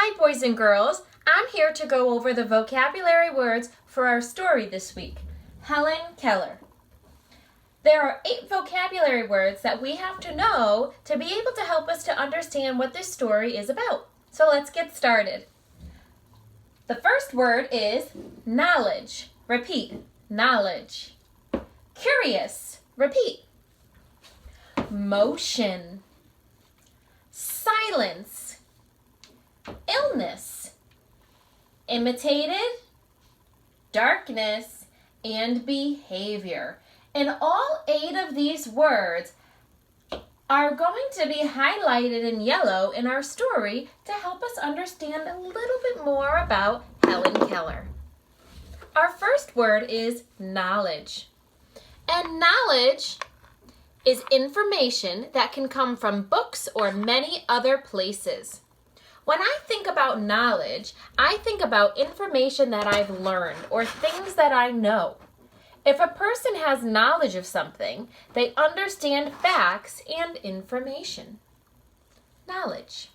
Hi, boys and girls. I'm here to go over the vocabulary words for our story this week. Helen, Keller. There are 8 vocabulary words that we have to know to be able to help us to understand what this story is about. So let's get started. The first word is knowledge. Repeat, knowledge. Curious. Repeat. Motion. Silence. Illness. Imitated. Darkness. And behavior. And all 8 of these words are going to be highlighted in yellow in our story to help us understand a little bit more about Helen Keller. Our first word is knowledge. And knowledge is information that can come from books or many other places. When I think about knowledge, I think about information that I've learned or things that I know. If a person has knowledge of something, they understand facts and information. Knowledge.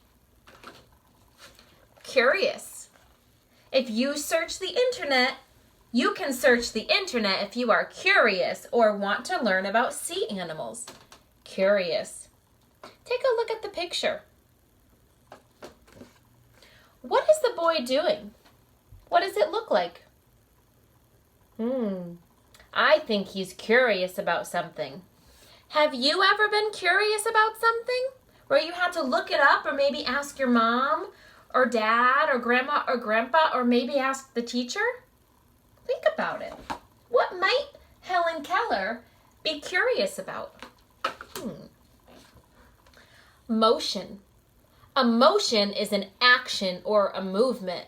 Curious. If you search the internet, you can search the internet if you are curious or want to learn about sea animals. Curious. Take a look at the picture. What is the boy doing? What does it look like? I think he's curious about something. Have you ever been curious about something where you had to look it up or maybe ask your mom or dad or grandma or grandpa or maybe ask the teacher? Think about it. What might Helen Keller be curious about? Motion. A motion is an action or a movement.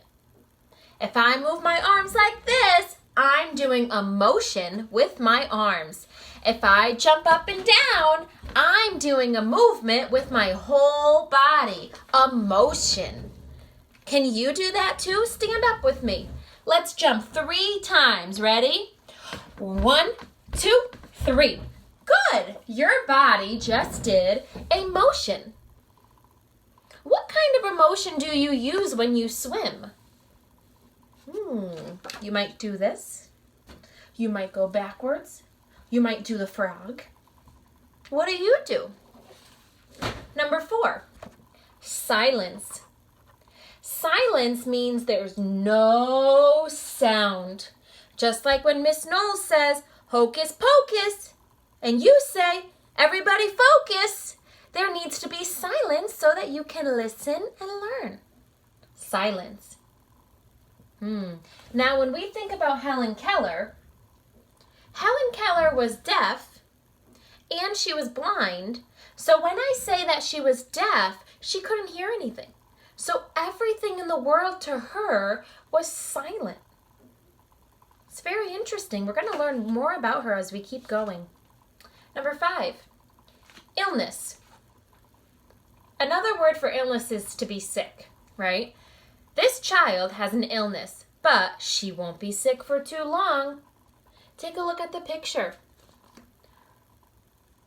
If I move my arms like this, I'm doing a motion with my arms. If I jump up and down, I'm doing a movement with my whole body. A motion. Can you do that too? Stand up with me. Let's jump 3 times. Ready? 1, 2, 3. Good. Your body just did a motion. What kind of a motion do you use when you swim? You might do this. You might go backwards. You might do the frog. What do you do? Number 4, silence. Silence means there's no sound. Just like when Miss Knowles says, hocus pocus, and you say, everybody focus. There needs to be silence so that you can listen and learn. Silence. Now, when we think about Helen Keller was deaf and she was blind. So when I say that she was deaf, she couldn't hear anything. So everything in the world to her was silent. It's very interesting. We're going to learn more about her as we keep going. Number 5, illness. Another word for illness is to be sick, right? This child has an illness, but she won't be sick for too long. Take a look at the picture.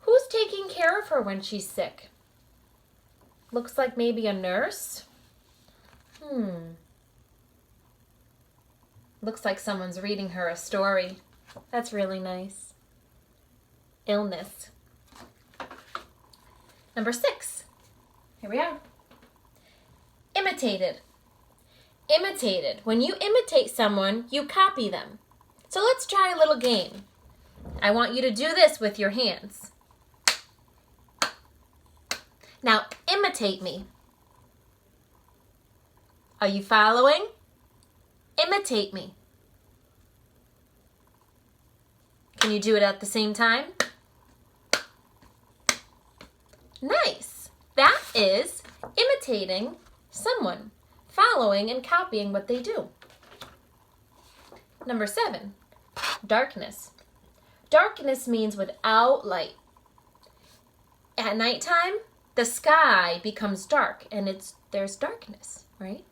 Who's taking care of her when she's sick? Looks like maybe a nurse. Looks like someone's reading her a story. That's really nice. Illness. Number 6. Here we are. Imitated. Imitated. When you imitate someone, you copy them. So let's try a little game. I want you to do this with your hands. Now, imitate me. Are you following? Imitate me. Can you do it at the same time? Nice. That is imitating someone, following and copying what they do. Number 7, darkness. Darkness means without light. At nighttime, the sky becomes dark and there's darkness, right?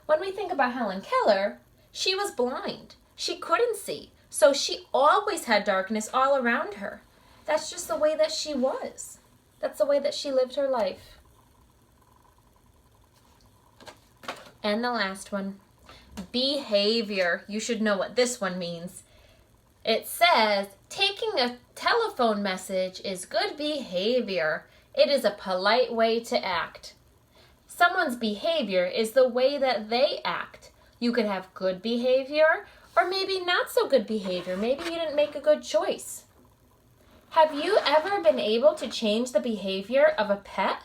When we think about Helen Keller, she was blind. She couldn't see. So she always had darkness all around her. That's just the way that she was. That's the way that she lived her life. And the last one, behavior. You should know what this one means. It says, taking a telephone message is good behavior. It is a polite way to act. Someone's behavior is the way that they act. You could have good behavior or maybe not so good behavior. Maybe you didn't make a good choice. Have you ever been able to change the behavior of a pet?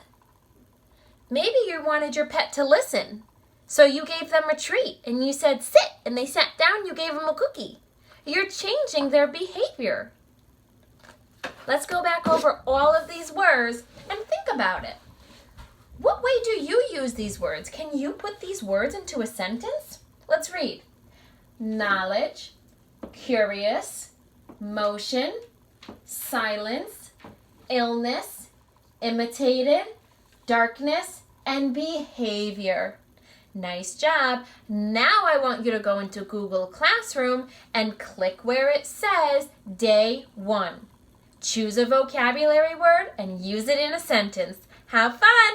Maybe you wanted your pet to listen. So you gave them a treat and you said sit and they sat down, you gave them a cookie. You're changing their behavior. Let's go back over all of these words and think about it. What way do you use these words? Can you put these words into a sentence? Let's read. Knowledge, curious, motion, silence, illness, imitated, darkness, and behavior. Nice job. Now I want you to go into Google Classroom and click where it says Day 1. Choose a vocabulary word and use it in a sentence. Have fun!